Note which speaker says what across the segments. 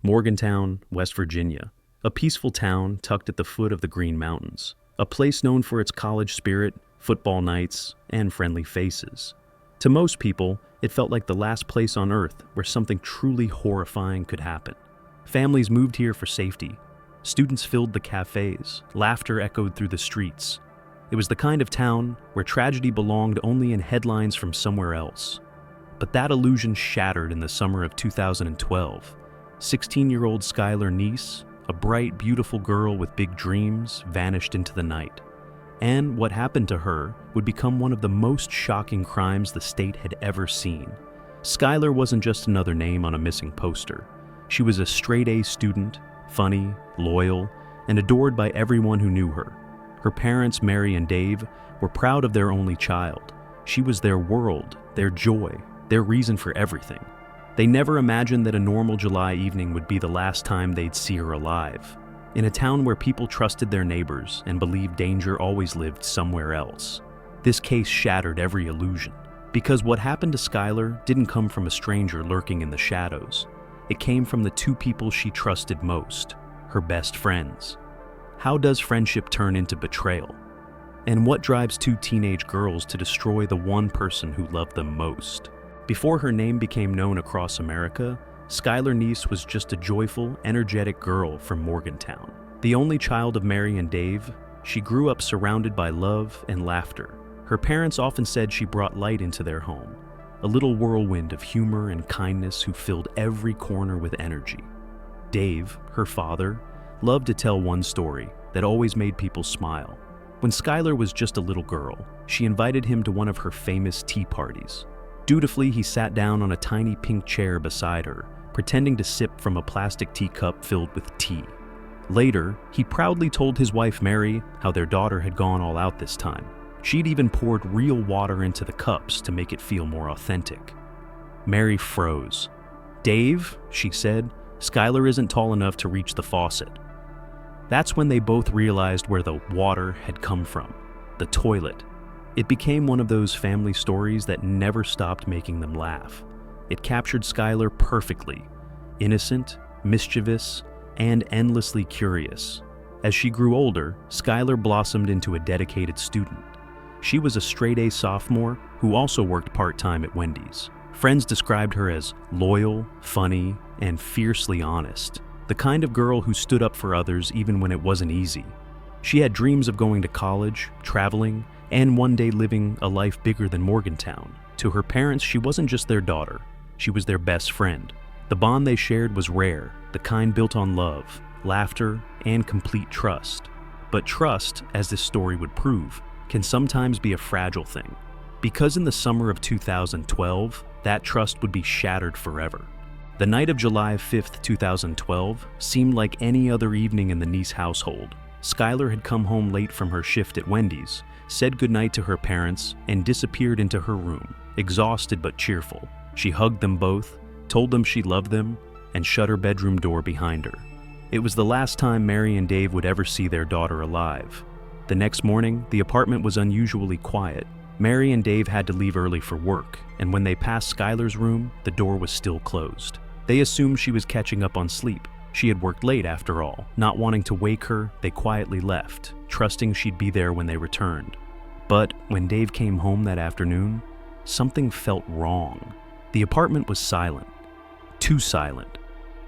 Speaker 1: Morgantown, West Virginia, a peaceful town tucked at the foot of the Green Mountains, a place known for its college spirit, football nights, and friendly faces. To most people, it felt like the last place on earth where something truly horrifying could happen. Families moved here for safety. Students filled the cafes. Laughter echoed through the streets. It was the kind of town where tragedy belonged only in headlines from somewhere else. But that illusion shattered in the summer of 2012. 16-year-old Skylar Neese, a bright, beautiful girl with big dreams, vanished into the night. And what happened to her would become one of the most shocking crimes the state had ever seen. Skylar wasn't just another name on a missing poster. She was a straight-A student, funny, loyal, and adored by everyone who knew her. Her parents, Mary and Dave, were proud of their only child. She was their world, their joy, their reason for everything. They never imagined that a normal July evening would be the last time they'd see her alive. In a town where people trusted their neighbors and believed danger always lived somewhere else. This case shattered every illusion, because what happened to Skylar didn't come from a stranger lurking in the shadows. It came from the two people she trusted most, her best friends. How does friendship turn into betrayal? And what drives two teenage girls to destroy the one person who loved them most? Before her name became known across America, Skylar Neese was just a joyful, energetic girl from Morgantown. The only child of Mary and Dave, she grew up surrounded by love and laughter. Her parents often said she brought light into their home, a little whirlwind of humor and kindness who filled every corner with energy. Dave, her father, loved to tell one story that always made people smile. When Skylar was just a little girl, she invited him to one of her famous tea parties. Dutifully, he sat down on a tiny pink chair beside her, pretending to sip from a plastic teacup filled with tea. Later, he proudly told his wife Mary how their daughter had gone all out this time. She'd even poured real water into the cups to make it feel more authentic. Mary froze. "Dave," she said, "Skylar isn't tall enough to reach the faucet." That's when they both realized where the water had come from, the toilet. It became one of those family stories that never stopped making them laugh. It captured Skylar perfectly, innocent, mischievous, and endlessly curious. As she grew older, Skylar blossomed into a dedicated student. She was a straight-A sophomore who also worked part-time at Wendy's. Friends described her as loyal, funny, and fiercely honest, the kind of girl who stood up for others even when it wasn't easy. She had dreams of going to college, traveling, and one day living a life bigger than Morgantown. To her parents, she wasn't just their daughter, she was their best friend. The bond they shared was rare, the kind built on love, laughter, and complete trust. But trust, as this story would prove, can sometimes be a fragile thing. Because in the summer of 2012, that trust would be shattered forever. The night of July 5th, 2012 seemed like any other evening in the Neese household. Skylar had come home late from her shift at Wendy's, said goodnight to her parents, and disappeared into her room, exhausted but cheerful. She hugged them both, told them she loved them, and shut her bedroom door behind her. It was the last time Mary and Dave would ever see their daughter alive. The next morning, the apartment was unusually quiet. Mary and Dave had to leave early for work, and when they passed Skylar's room, the door was still closed. They assumed she was catching up on sleep. She had worked late after all. Not wanting to wake her, they quietly left, trusting she'd be there when they returned. But when Dave came home that afternoon, something felt wrong. The apartment was silent. Too silent.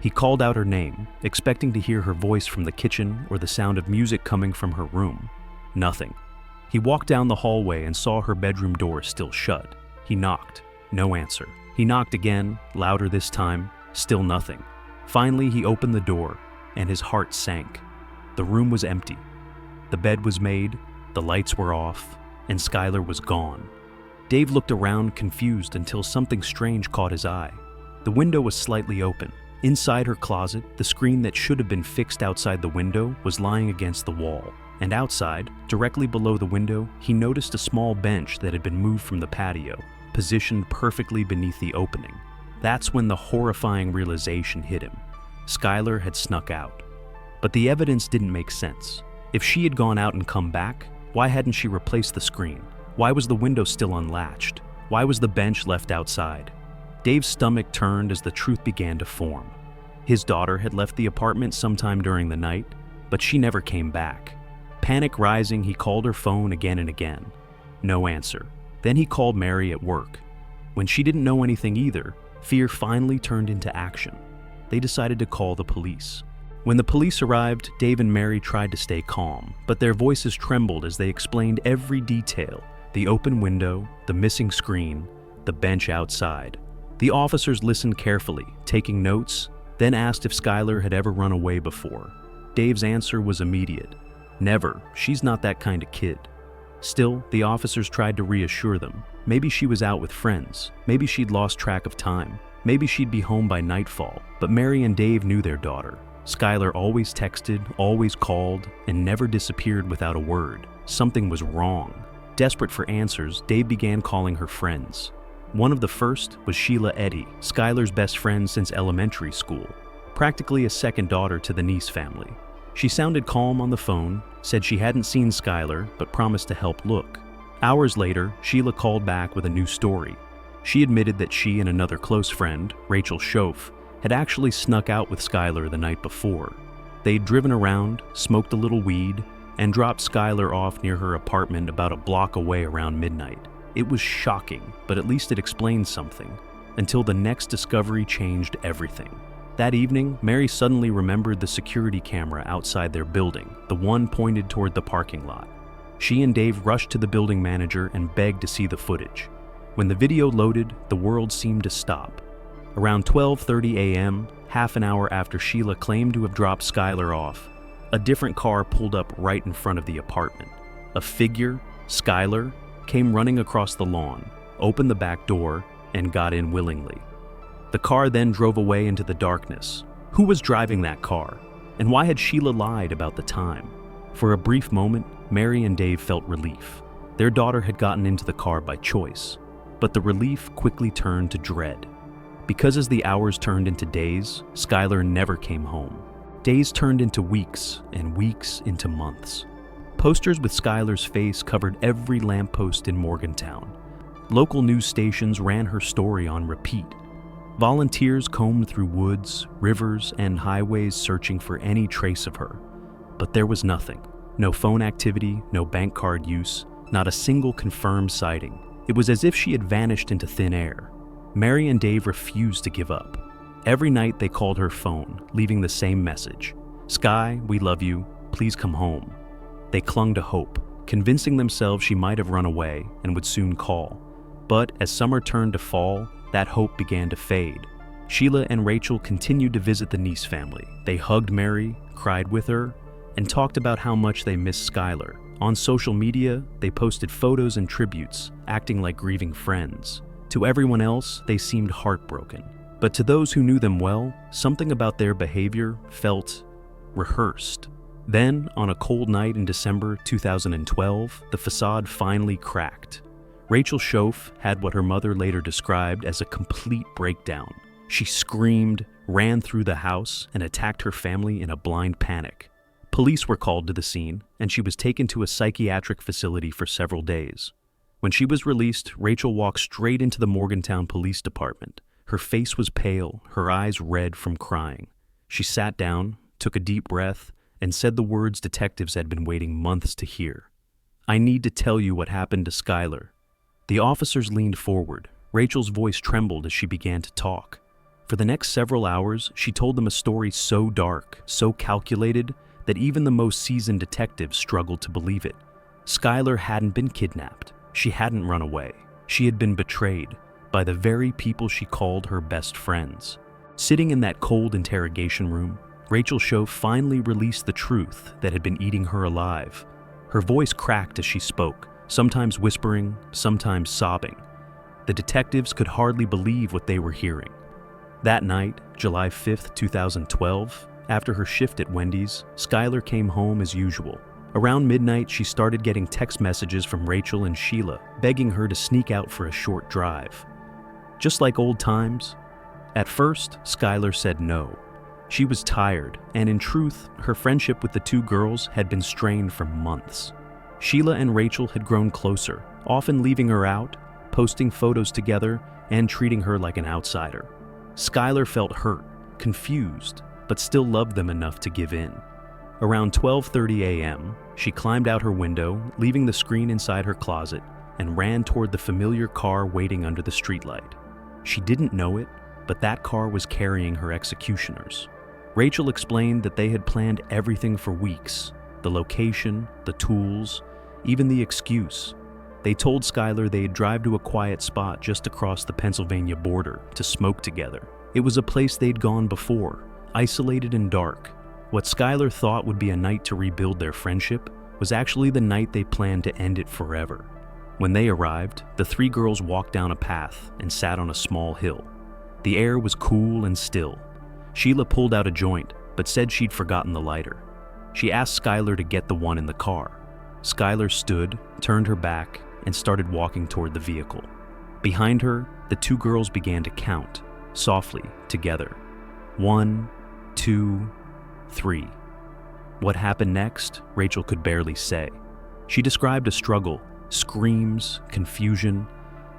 Speaker 1: He called out her name, expecting to hear her voice from the kitchen or the sound of music coming from her room. Nothing. He walked down the hallway and saw her bedroom door still shut. He knocked. No answer. He knocked again, louder this time. Still nothing. Finally, he opened the door, and his heart sank. The room was empty. The bed was made, the lights were off, and Skylar was gone. Dave looked around, confused, until something strange caught his eye. The window was slightly open. Inside her closet, the screen that should have been fixed outside the window was lying against the wall. And outside, directly below the window, he noticed a small bench that had been moved from the patio, positioned perfectly beneath the opening. That's when the horrifying realization hit him. Skylar had snuck out. But the evidence didn't make sense. If she had gone out and come back, why hadn't she replaced the screen? Why was the window still unlatched? Why was the bench left outside? Dave's stomach turned as the truth began to form. His daughter had left the apartment sometime during the night, but she never came back. Panic rising, he called her phone again and again. No answer. Then he called Mary at work. When she didn't know anything either, fear finally turned into action. They decided to call the police. When the police arrived, Dave and Mary tried to stay calm, but their voices trembled as they explained every detail: the open window, the missing screen, the bench outside. The officers listened carefully, taking notes, then asked if Skylar had ever run away before. Dave's answer was immediate. Never. She's not that kind of kid. Still, the officers tried to reassure them. Maybe she was out with friends. Maybe she'd lost track of time. Maybe she'd be home by nightfall. But Mary and Dave knew their daughter. Skylar always texted, always called, and never disappeared without a word. Something was wrong. Desperate for answers, Dave began calling her friends. One of the first was Sheila Eddy, Skylar's best friend since elementary school, practically a second daughter to the Neese family. She sounded calm on the phone, said she hadn't seen Skylar, but promised to help look. Hours later, Sheila called back with a new story. She admitted that she and another close friend, Rachel Schoaf, had actually snuck out with Skylar the night before. They'd driven around, smoked a little weed, and dropped Skylar off near her apartment about a block away around midnight. It was shocking, but at least it explained something, until the next discovery changed everything. That evening, Mary suddenly remembered the security camera outside their building, the one pointed toward the parking lot. She and Dave rushed to the building manager and begged to see the footage. When the video loaded, the world seemed to stop. Around 12:30 a.m., half an hour after Sheila claimed to have dropped Skylar off, a different car pulled up right in front of the apartment. A figure, Skylar, came running across the lawn, opened the back door, and got in willingly. The car then drove away into the darkness. Who was driving that car? And why had Sheila lied about the time? For a brief moment, Mary and Dave felt relief. Their daughter had gotten into the car by choice. But the relief quickly turned to dread. Because as the hours turned into days, Skylar never came home. Days turned into weeks, and weeks into months. Posters with Skylar's face covered every lamppost in Morgantown. Local news stations ran her story on repeat. Volunteers combed through woods, rivers, and highways searching for any trace of her. But there was nothing. No phone activity, no bank card use, not a single confirmed sighting. It was as if she had vanished into thin air. Mary and Dave refused to give up. Every night they called her phone, leaving the same message. "Sky, we love you. Please come home." They clung to hope, convincing themselves she might have run away and would soon call. But as summer turned to fall, that hope began to fade. Sheila and Rachel continued to visit the Neese family. They hugged Mary, cried with her, and talked about how much they missed Skylar. On social media, they posted photos and tributes, acting like grieving friends. To everyone else, they seemed heartbroken. But to those who knew them well, something about their behavior felt rehearsed. Then, on a cold night in December 2012, the facade finally cracked. Rachel Schoaf had what her mother later described as a complete breakdown. She screamed, ran through the house, and attacked her family in a blind panic. Police were called to the scene, and she was taken to a psychiatric facility for several days. When she was released, Rachel walked straight into the Morgantown Police Department. Her face was pale, her eyes red from crying. She sat down, took a deep breath, and said the words detectives had been waiting months to hear. "I need to tell you what happened to Skylar." The officers leaned forward. Rachel's voice trembled as she began to talk. For the next several hours, she told them a story so dark, so calculated, that even the most seasoned detectives struggled to believe it. Skylar hadn't been kidnapped. She hadn't run away. She had been betrayed by the very people she called her best friends. Sitting in that cold interrogation room, Rachel Schoaf finally released the truth that had been eating her alive. Her voice cracked as she spoke, sometimes whispering, sometimes sobbing. The detectives could hardly believe what they were hearing. That night, July 5th, 2012, after her shift at Wendy's, Skylar came home as usual. Around midnight, she started getting text messages from Rachel and Sheila, begging her to sneak out for a short drive. Just like old times. At first, Skylar said no. She was tired, and in truth, her friendship with the two girls had been strained for months. Sheila and Rachel had grown closer, often leaving her out, posting photos together, and treating her like an outsider. Skylar felt hurt, confused, but still loved them enough to give in. Around 12:30 a.m., she climbed out her window, leaving the screen inside her closet, and ran toward the familiar car waiting under the streetlight. She didn't know it, but that car was carrying her executioners. Rachel explained that they had planned everything for weeks: the location, the tools, even the excuse. They told Skylar they'd drive to a quiet spot just across the Pennsylvania border to smoke together. It was a place they'd gone before, isolated and dark. What Skylar thought would be a night to rebuild their friendship was actually the night they planned to end it forever. When they arrived, the three girls walked down a path and sat on a small hill. The air was cool and still. Sheila pulled out a joint, but said she'd forgotten the lighter. She asked Skylar to get the one in the car. Skylar stood, turned her back, and started walking toward the vehicle. Behind her, the two girls began to count, softly, together. 1, 2, 3. What happened next, Rachel could barely say. She described a struggle, screams, confusion,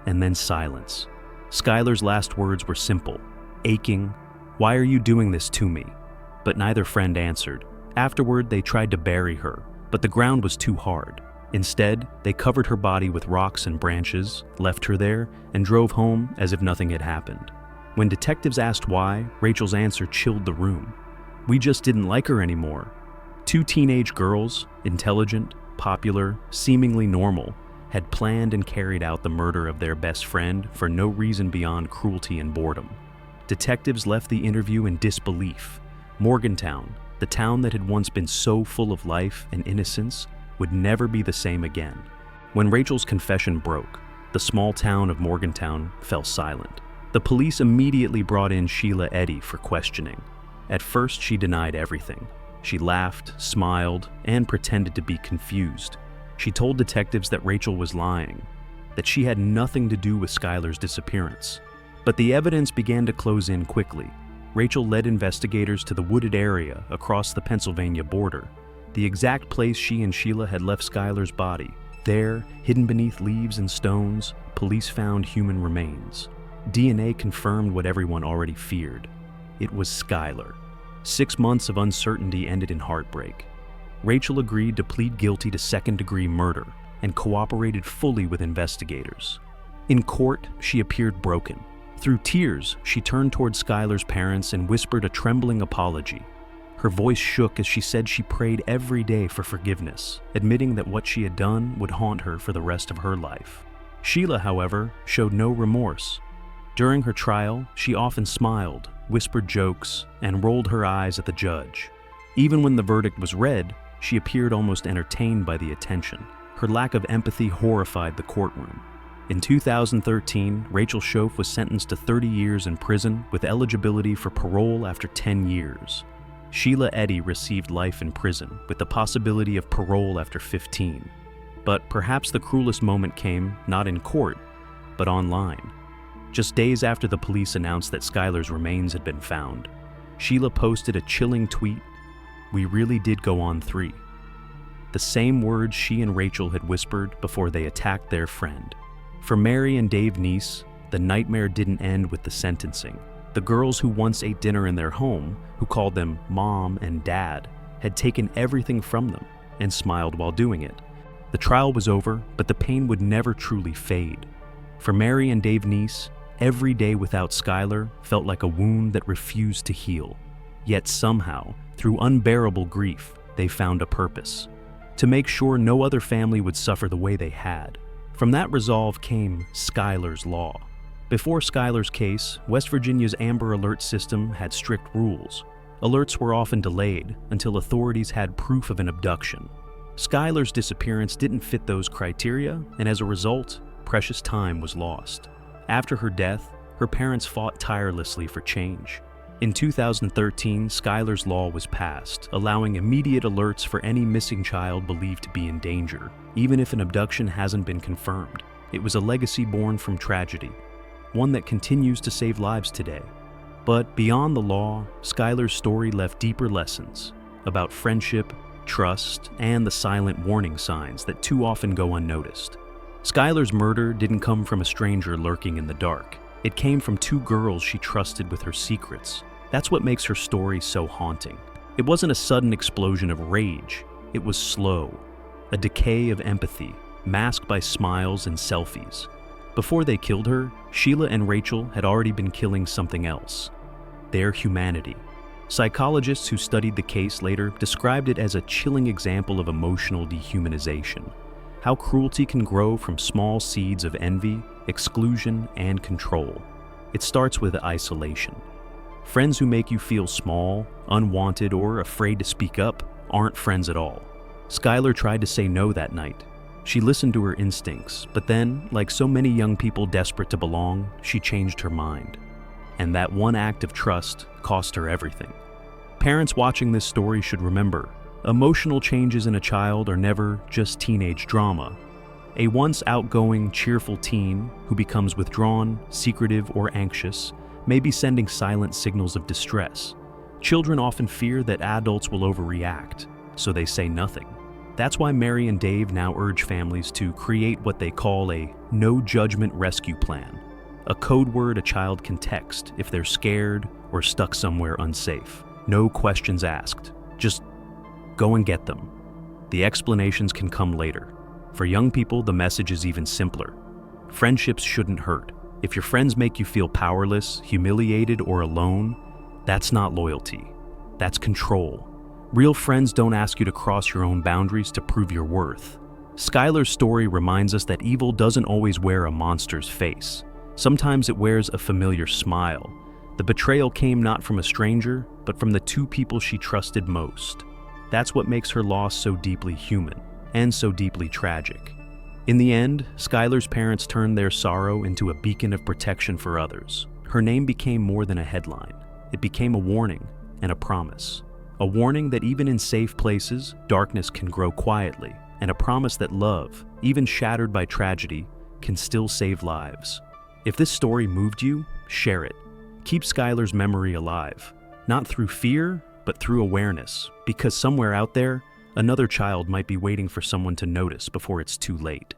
Speaker 1: and then silence. Skylar's last words were simple, aching, "Why are you doing this to me?" But neither friend answered. Afterward, they tried to bury her, but the ground was too hard. Instead, they covered her body with rocks and branches, left her there, and drove home as if nothing had happened. When detectives asked why, Rachel's answer chilled the room. "We just didn't like her anymore." Two teenage girls, intelligent, popular, seemingly normal, had planned and carried out the murder of their best friend for no reason beyond cruelty and boredom. Detectives left the interview in disbelief. Morgantown, the town that had once been so full of life and innocence, would never be the same again. When Rachel's confession broke, the small town of Morgantown fell silent. The police immediately brought in Sheila Eddy for questioning. At first, she denied everything. She laughed, smiled, and pretended to be confused. She told detectives that Rachel was lying, that she had nothing to do with Skylar's disappearance. But the evidence began to close in quickly. Rachel led investigators to the wooded area across the Pennsylvania border, the exact place she and Sheila had left Skylar's body. There, hidden beneath leaves and stones, police found human remains. DNA confirmed what everyone already feared. It was Skylar. 6 months of uncertainty ended in heartbreak. Rachel agreed to plead guilty to second-degree murder and cooperated fully with investigators. In court, she appeared broken. Through tears, she turned toward Skylar's parents and whispered a trembling apology. Her voice shook as she said she prayed every day for forgiveness, admitting that what she had done would haunt her for the rest of her life. Sheila, however, showed no remorse. During her trial, she often smiled, whispered jokes, and rolled her eyes at the judge. Even when the verdict was read, she appeared almost entertained by the attention. Her lack of empathy horrified the courtroom. In 2013, Rachel Schoaf was sentenced to 30 years in prison with eligibility for parole after 10 years. Sheila Eddy received life in prison with the possibility of parole after 15. But perhaps the cruelest moment came not in court, but online. Just days after the police announced that Skylar's remains had been found, Sheila posted a chilling tweet, "We really did go on 3." The same words she and Rachel had whispered before they attacked their friend. For Mary and Dave Neese, the nightmare didn't end with the sentencing. The girls who once ate dinner in their home, who called them Mom and Dad, had taken everything from them and smiled while doing it. The trial was over, but the pain would never truly fade. For Mary and Dave Neese, every day without Skylar felt like a wound that refused to heal. Yet somehow, through unbearable grief, they found a purpose: to make sure no other family would suffer the way they had. From that resolve came Skylar's Law. Before Skylar's case, West Virginia's Amber Alert system had strict rules. Alerts were often delayed until authorities had proof of an abduction. Skylar's disappearance didn't fit those criteria, and as a result, precious time was lost. After her death, her parents fought tirelessly for change. In 2013, Skylar's Law was passed, allowing immediate alerts for any missing child believed to be in danger, even if an abduction hasn't been confirmed. It was a legacy born from tragedy, one that continues to save lives today. But beyond the law, Skylar's story left deeper lessons about friendship, trust, and the silent warning signs that too often go unnoticed. Skylar's murder didn't come from a stranger lurking in the dark. It came from two girls she trusted with her secrets. That's what makes her story so haunting. It wasn't a sudden explosion of rage. It was slow, a decay of empathy, masked by smiles and selfies. Before they killed her, Sheila and Rachel had already been killing something else: their humanity. Psychologists who studied the case later described it as a chilling example of emotional dehumanization. How cruelty can grow from small seeds of envy, exclusion, and control. It starts with isolation. Friends who make you feel small, unwanted, or afraid to speak up aren't friends at all. Skylar tried to say no that night. She listened to her instincts, but then, like so many young people desperate to belong, she changed her mind. And that one act of trust cost her everything. Parents watching this story should remember, emotional changes in a child are never just teenage drama. A once outgoing, cheerful teen who becomes withdrawn, secretive, or anxious may be sending silent signals of distress. Children often fear that adults will overreact, so they say nothing. That's why Mary and Dave now urge families to create what they call a no-judgment rescue plan, a code word a child can text if they're scared or stuck somewhere unsafe. No questions asked. Just go and get them. The explanations can come later. For young people, the message is even simpler. Friendships shouldn't hurt. If your friends make you feel powerless, humiliated, or alone, that's not loyalty. That's control. Real friends don't ask you to cross your own boundaries to prove your worth. Skylar's story reminds us that evil doesn't always wear a monster's face. Sometimes it wears a familiar smile. The betrayal came not from a stranger, but from the two people she trusted most. That's what makes her loss so deeply human, and so deeply tragic. In the end, Skylar's parents turned their sorrow into a beacon of protection for others. Her name became more than a headline. It became a warning and a promise. A warning that even in safe places, darkness can grow quietly, and a promise that love, even shattered by tragedy, can still save lives. If this story moved you, share it. Keep Skylar's memory alive, not through fear, but through awareness, because somewhere out there, another child might be waiting for someone to notice before it's too late.